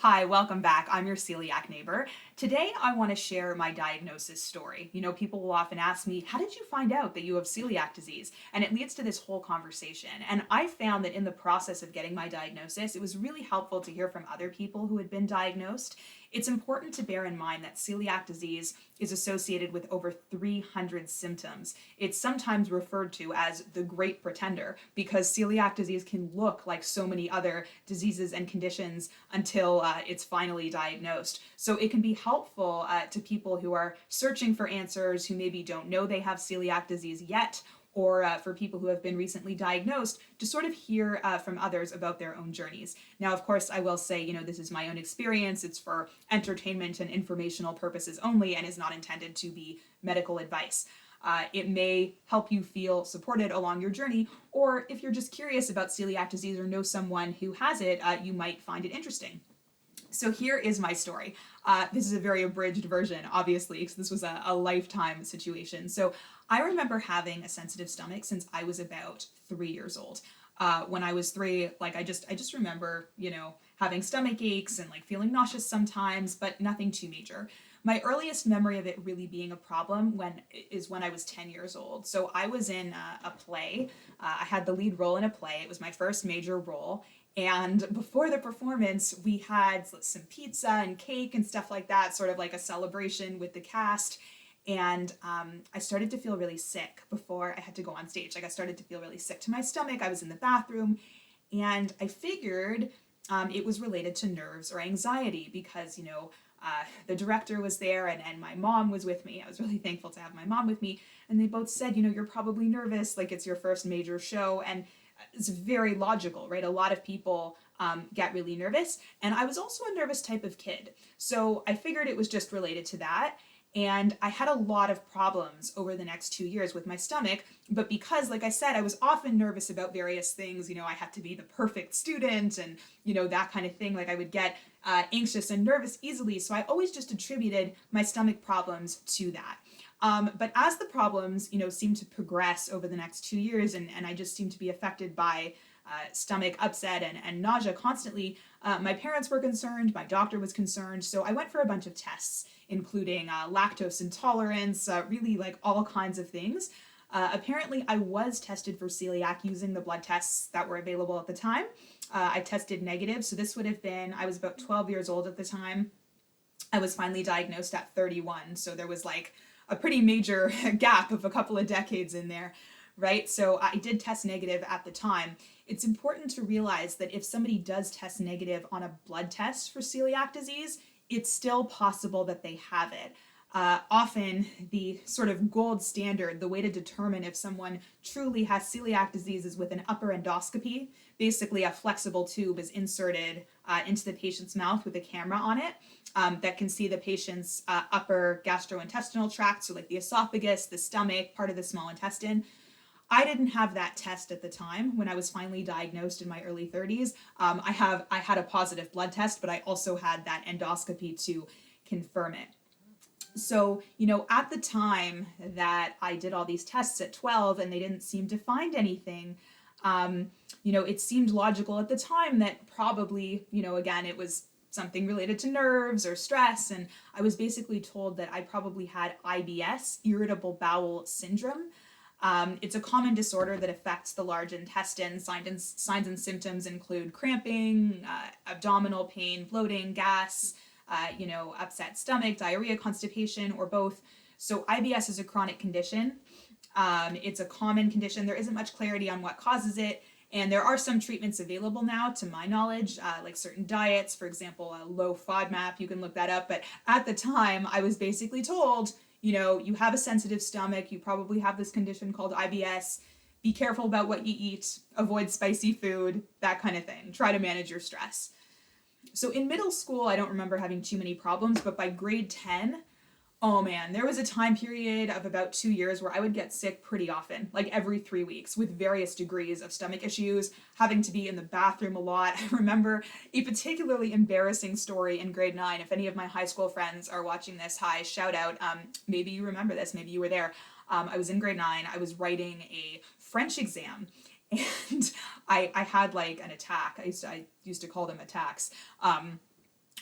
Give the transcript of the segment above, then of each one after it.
Hi, welcome back. I'm your celiac neighbor. Today I want to share my diagnosis story. People will often ask me, how did you find out that you have celiac disease? And it leads to this whole conversation. And I found that in the process of getting my diagnosis, it was really helpful to hear from other people who had been diagnosed. It's important to bear in mind that celiac disease is associated with over 300 symptoms. It's sometimes referred to as the great pretender because celiac disease can look like so many other diseases and conditions until it's finally diagnosed. So it can be helpful to people who are searching for answers, who maybe don't know they have celiac disease yet, or for people who have been recently diagnosed, to sort of hear from others about their own journeys. Now, of course, I will say, this is my own experience. It's for entertainment and informational purposes only and is not intended to be medical advice. It may help you feel supported along your journey, or if you're just curious about celiac disease or know someone who has it, you might find it interesting. So here is my story. This is a very abridged version, obviously, because this was a lifetime situation. So I remember having a sensitive stomach since I was about 3 years old. When I was three, I just remember, having stomach aches and feeling nauseous sometimes, but nothing too major. My earliest memory of it really being a problem is when I was 10 years old. So I was in a play. I had the lead role in a play. It was my first major role. And before the performance, we had some pizza and cake and stuff like that, sort of like a celebration with the cast. And I started to feel really sick before I had to go on stage. I started to feel really sick to my stomach. I was in the bathroom, and I figured it was related to nerves or anxiety because, the director was there and my mom was with me. I was really thankful to have my mom with me. And they both said, you're probably nervous, it's your first major show. And it's very logical, right? A lot of people get really nervous. And I was also a nervous type of kid. So I figured it was just related to that. And I had a lot of problems over the next 2 years with my stomach. But because, like I said, I was often nervous about various things, I had to be the perfect student and, that kind of thing. I would get anxious and nervous easily. So I always just attributed my stomach problems to that. But as the problems, seemed to progress over the next 2 years, and I just seemed to be affected by stomach upset and nausea constantly, my parents were concerned, my doctor was concerned, so I went for a bunch of tests, including lactose intolerance, really all kinds of things. Apparently, I was tested for celiac using the blood tests that were available at the time. I tested negative, so this would have been, I was about 12 years old at the time. I was finally diagnosed at 31, so there was a pretty major gap of a couple of decades in there, right? So I did test negative at the time. It's important to realize that if somebody does test negative on a blood test for celiac disease, it's still possible that they have it. Often the sort of gold standard, the way to determine if someone truly has celiac disease is with an upper endoscopy. Basically, a flexible tube is inserted into the patient's mouth with a camera on it that can see the patient's upper gastrointestinal tract, so the esophagus, the stomach, part of the small intestine. I didn't have that test at the time when I was finally diagnosed in my early 30s. I had a positive blood test, but I also had that endoscopy to confirm it. So, at the time that I did all these tests at 12 and they didn't seem to find anything, it seemed logical at the time that probably, again, it was something related to nerves or stress. And I was basically told that I probably had IBS, irritable bowel syndrome. It's a common disorder that affects the large intestine. Signs and symptoms include cramping, abdominal pain, bloating, gas, upset stomach, diarrhea, constipation, or both. So IBS is a chronic condition. It's a common condition. There isn't much clarity on what causes it. And there are some treatments available now, to my knowledge, certain diets, for example, a low FODMAP, you can look that up. But at the time, I was basically told, you have a sensitive stomach, you probably have this condition called IBS, be careful about what you eat, avoid spicy food, that kind of thing. Try to manage your stress. So in middle school, I don't remember having too many problems, but by grade 10, oh man, there was a time period of about 2 years where I would get sick pretty often, every 3 weeks, with various degrees of stomach issues, having to be in the bathroom a lot. I remember a particularly embarrassing story in grade 9. If any of my high school friends are watching this, hi, shout out. Maybe you remember this, maybe you were there. I was in grade 9, I was writing a French exam, and I had an attack. I used to call them attacks.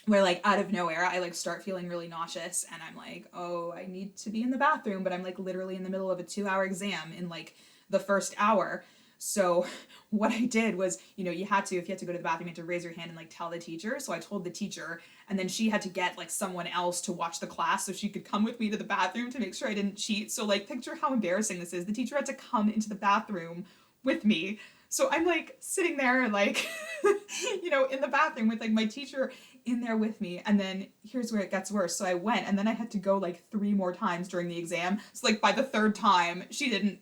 where like out of nowhere I like start feeling really nauseous, and I'm like, oh, I need to be in the bathroom, but I'm like literally in the middle of a 2-hour exam in like the first hour. So what I did was, you had to, if you had to go to the bathroom, you had to raise your hand and like tell the teacher. So I told the teacher, and then she had to get like someone else to watch the class so she could come with me to the bathroom to make sure I didn't cheat. So like picture how embarrassing this is. The teacher had to come into the bathroom with me. So I'm like sitting there like in the bathroom with like my teacher in there with me. And then here's where it gets worse. So I went, and then I had to go like 3 more times during the exam. So like by the 3rd time, she didn't,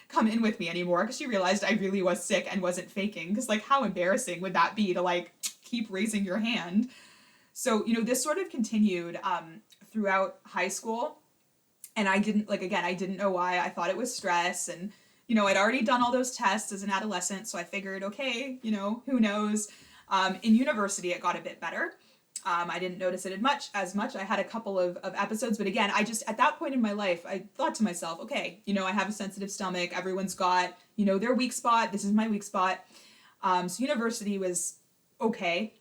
come in with me anymore, because she realized I really was sick and wasn't faking. Because like how embarrassing would that be to like keep raising your hand? So, this sort of continued throughout high school. And I didn't, like, again, I didn't know why. I thought it was stress. And, I'd already done all those tests as an adolescent. So I figured, okay, who knows? In university, it got a bit better. I didn't notice it as much. I had a couple of episodes, but again, I just, at that point in my life, I thought to myself, okay, I have a sensitive stomach. Everyone's got, their weak spot. This is my weak spot. So university was okay.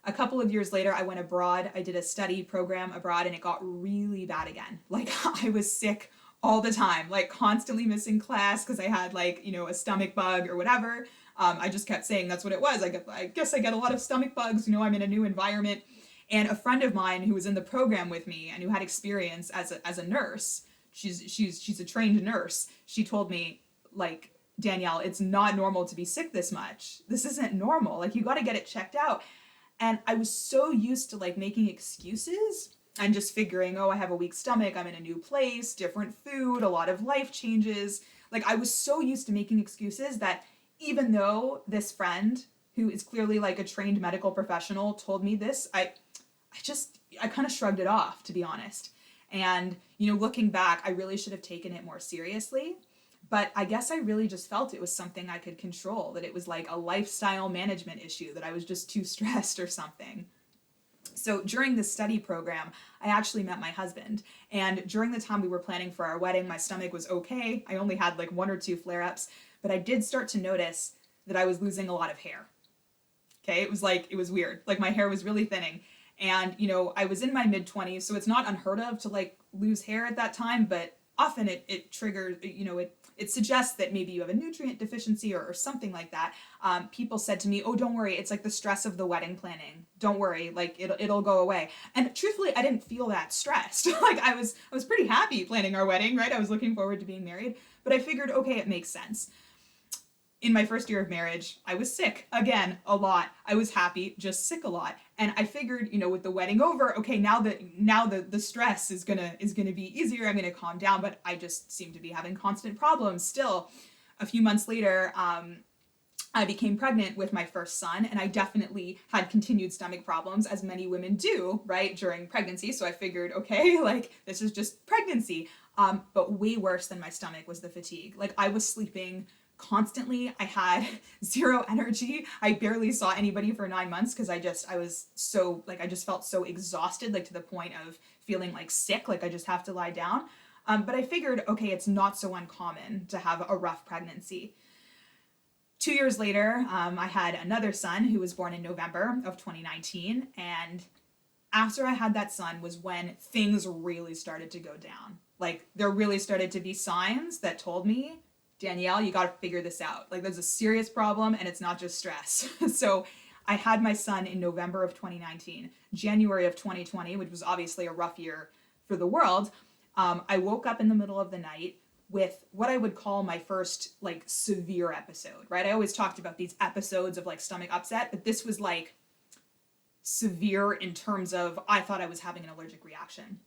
A couple of years later, I went abroad. I did a study program abroad, and it got really bad again. Like I was sick all the time, like constantly missing class because I had like, a stomach bug or whatever. I just kept saying that's what it was. I guess I get a lot of stomach bugs. I'm in a new environment. And a friend of mine who was in the program with me and who had experience as a nurse, she's a trained nurse. She told me, like, Danielle, it's not normal to be sick this much. This isn't normal. Like, you got to get it checked out. And I was so used to like making excuses and just figuring, oh, I have a weak stomach, I'm in a new place, different food, a lot of life changes. Like I was so used to making excuses that even though this friend, who is clearly like a trained medical professional, told me this, I kind of shrugged it off, to be honest. And, looking back, I really should have taken it more seriously. But I guess I really just felt it was something I could control, that it was like a lifestyle management issue, that I was just too stressed or something. So during this study program, I actually met my husband. And during the time we were planning for our wedding, my stomach was okay. I only had like 1 or 2 flare-ups, but I did start to notice that I was losing a lot of hair. Okay, it was weird. Like my hair was really thinning. And, I was in my mid-20s, so it's not unheard of to like lose hair at that time, but often it triggers, it suggests that maybe you have a nutrient deficiency or something like that. People said to me, oh, don't worry, it's like the stress of the wedding planning. Don't worry, like it'll go away. And truthfully, I didn't feel that stressed. Like I was pretty happy planning our wedding, right? I was looking forward to being married, but I figured, okay, it makes sense. In my first year of marriage, I was sick again a lot. I was happy, just sick a lot. And I figured, with the wedding over, okay, now the stress is gonna be easier. I'm gonna calm down. But I just seem to be having constant problems still. A few months later, I became pregnant with my first son, and I definitely had continued stomach problems, as many women do, right, during pregnancy. So I figured, okay, like this is just pregnancy. But way worse than my stomach was the fatigue. Like I was sleeping constantly. I had 0 energy. I barely saw anybody for 9 months because I just felt so exhausted, like to the point of feeling like sick, like I just have to lie down. But I figured, okay, it's not so uncommon to have a rough pregnancy. 2 years later, I had another son who was born in November of 2019. And after I had that son was when things really started to go down. Like there really started to be signs that told me, Danielle, you got to figure this out. Like there's a serious problem and it's not just stress. So I had my son in November of 2019. January of 2020, which was obviously a rough year for the world, I woke up in the middle of the night with what I would call my first like severe episode, right? I always talked about these episodes of like stomach upset, but this was like severe in terms of I thought I was having an allergic reaction.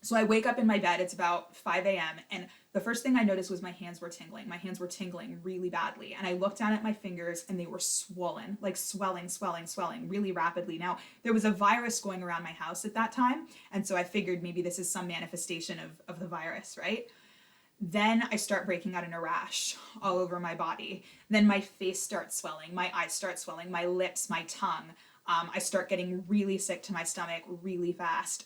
So I wake up in my bed, it's about 5 a.m. and the first thing I noticed was my hands were tingling. My hands were tingling really badly. And I looked down at my fingers and they were swollen, like swelling really rapidly. Now, there was a virus going around my house at that time. And so I figured maybe this is some manifestation of the virus, right? Then I start breaking out in a rash all over my body. Then my face starts swelling, my eyes start swelling, my lips, my tongue. I start getting really sick to my stomach really fast.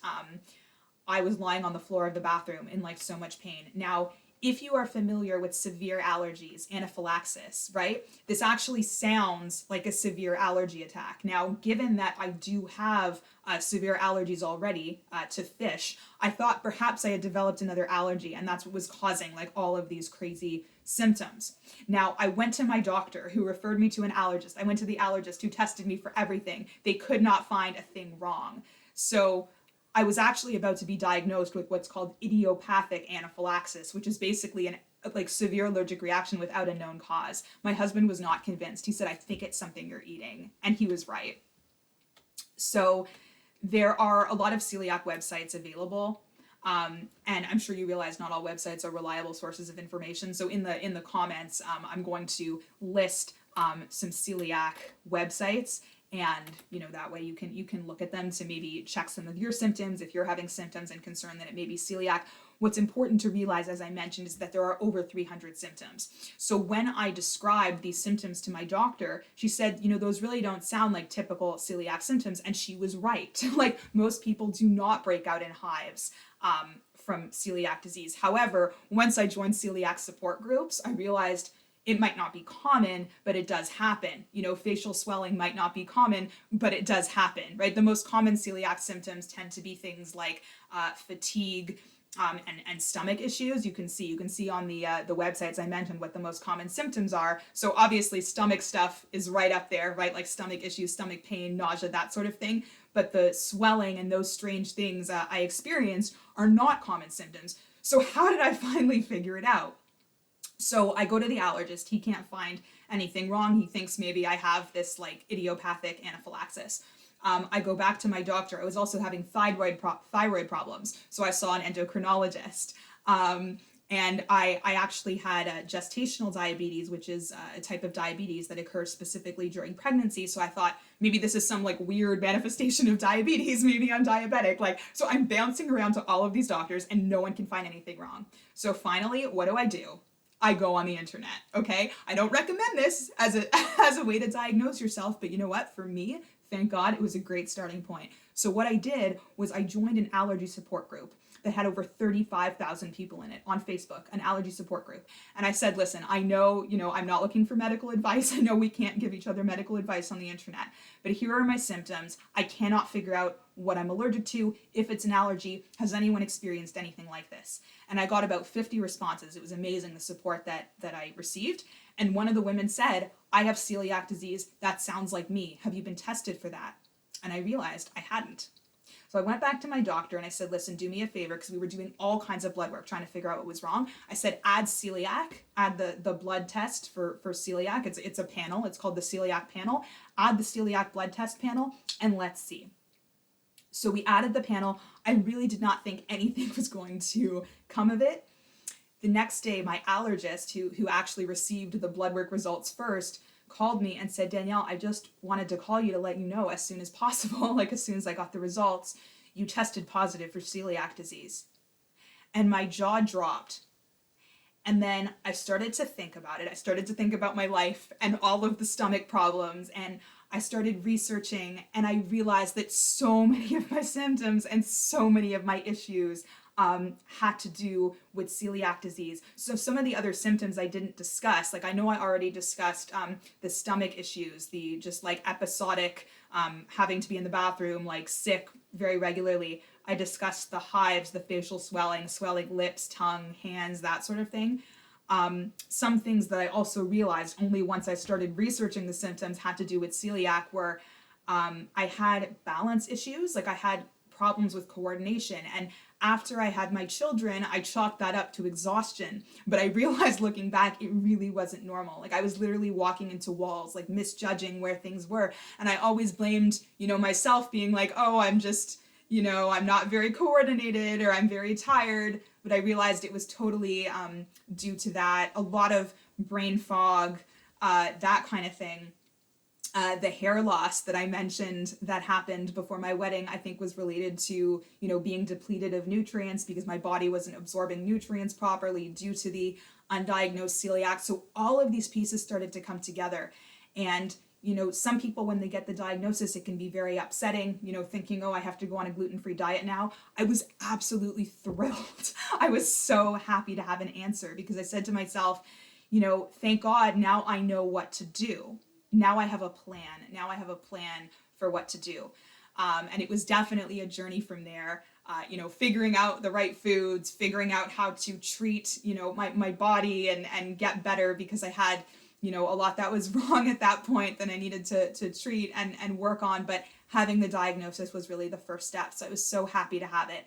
I was lying on the floor of the bathroom in like so much pain. Now, if you are familiar with severe allergies, anaphylaxis, right? This actually sounds like a severe allergy attack. Now, given that I do have severe allergies already to fish, I thought perhaps I had developed another allergy, and that's what was causing like all of these crazy symptoms. Now, I went to my doctor who referred me to an allergist. I went to the allergist who tested me for everything. They could not find a thing wrong. So I was actually about to be diagnosed with what's called idiopathic anaphylaxis, which is basically an like severe allergic reaction without a known cause. My husband was not convinced. He said, I think it's something you're eating. And he was right. So there are a lot of celiac websites available. And I'm sure you realize not all websites are reliable sources of information. So in the comments, I'm going to list some celiac websites, and that way you can look at them to maybe check some of your symptoms if you're having symptoms and concerned that it may be celiac. What's important to realize, as I mentioned, is that there are over 300 symptoms. So when I described these symptoms to my doctor, she said, those really don't sound like typical celiac symptoms, and she was right. Like, most people do not break out in hives from celiac disease. However, once I joined celiac support groups, I realized it might not be common, but it does happen. Facial swelling might not be common, but it does happen, right? The most common celiac symptoms tend to be things like fatigue and stomach issues. You can see on the websites I mentioned what the most common symptoms are. So obviously stomach stuff is right up there, right? Like stomach issues, stomach pain, nausea, that sort of thing. But the swelling and those strange things I experienced are not common symptoms. So how did I finally figure it out? So I go to the allergist. He can't find anything wrong. He thinks maybe I have this like idiopathic anaphylaxis. I go back to my doctor. I was also having thyroid problems. So I saw an endocrinologist. And I actually had gestational diabetes, which is a type of diabetes that occurs specifically during pregnancy. So I thought maybe this is some like weird manifestation of diabetes. Maybe I'm diabetic. So I'm bouncing around to all of these doctors and no one can find anything wrong. So finally, what do? I go on the internet, okay? I don't recommend this as a way to diagnose yourself, but you know what? For me, thank God, it was a great starting point. So what I did was I joined an allergy support group that had over 35,000 people in it on Facebook, an allergy support group. And I said, listen, I know, I'm not looking for medical advice. I know we can't give each other medical advice on the internet, but here are my symptoms. I cannot figure out what I'm allergic to, if it's an allergy. Has anyone experienced anything like this? And I got about 50 responses. It was amazing, the support that I received. And one of the women said, I have celiac disease. That sounds like me. Have you been tested for that? And I realized I hadn't. So I went back to my doctor and I said, listen, do me a favor, because we were doing all kinds of blood work trying to figure out what was wrong. I said, add celiac, add the blood test for celiac. It's a panel. It's called the celiac panel. Add the celiac blood test panel and let's see. So we added the panel. I really did not think anything was going to come of it. The next day, my allergist, who actually received the blood work results first, called me and said, Danielle, I just wanted to call you to let you know as soon as possible, like as soon as I got the results, you tested positive for celiac disease. And my jaw dropped. And then I started to think about it. I started to think about my life and all of the stomach problems, and I started researching, and I realized that so many of my symptoms and so many of my issues had to do with celiac disease. So some of the other symptoms I didn't discuss, like I know I already discussed the stomach issues, the just like episodic having to be in the bathroom, like sick very regularly. I discussed the hives, the facial swelling lips, tongue, hands, that sort of thing. Some things that I also realized only once I started researching the symptoms had to do with celiac were I had balance issues, like I had problems with coordination. And after I had my children, I chalked that up to exhaustion. But I realized looking back, it really wasn't normal. Like I was literally walking into walls, like misjudging where things were. And I always blamed, myself being like, oh, I'm just, I'm not very coordinated or I'm very tired. But I realized it was totally due to that. A lot of brain fog, that kind of thing. The hair loss that I mentioned that happened before my wedding, I think was related to, being depleted of nutrients because my body wasn't absorbing nutrients properly due to the undiagnosed celiac. So all of these pieces started to come together. And some people, when they get the diagnosis, it can be very upsetting, thinking, oh, I have to go on a gluten-free diet now. I was absolutely thrilled. I was so happy to have an answer, because I said to myself, thank God, now I know what to do. Now I have a plan. Now I have a plan for what to do. And it was definitely a journey from there, figuring out the right foods, figuring out how to treat, my body and get better, because I had, a lot that was wrong at that point that I needed to treat and work on. But having the diagnosis was really the first step. So I was so happy to have it.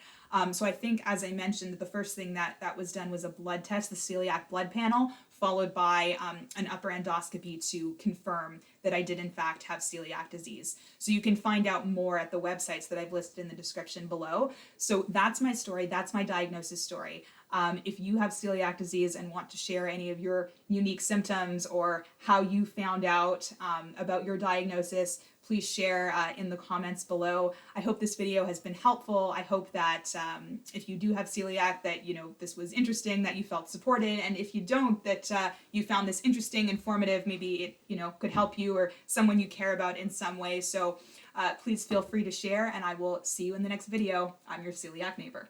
So I think, as I mentioned, the first thing that was done was a blood test, the celiac blood panel, followed by an upper endoscopy to confirm that I did in fact have celiac disease. So you can find out more at the websites that I've listed in the description below. So that's my story. That's my diagnosis story. If you have celiac disease and want to share any of your unique symptoms or how you found out about your diagnosis, please share in the comments below. I hope this video has been helpful. I hope that if you do have celiac, that this was interesting, that you felt supported, and if you don't, that you found this interesting, informative, maybe it could help you or someone you care about in some way. So please feel free to share, and I will see you in the next video. I'm your celiac neighbor.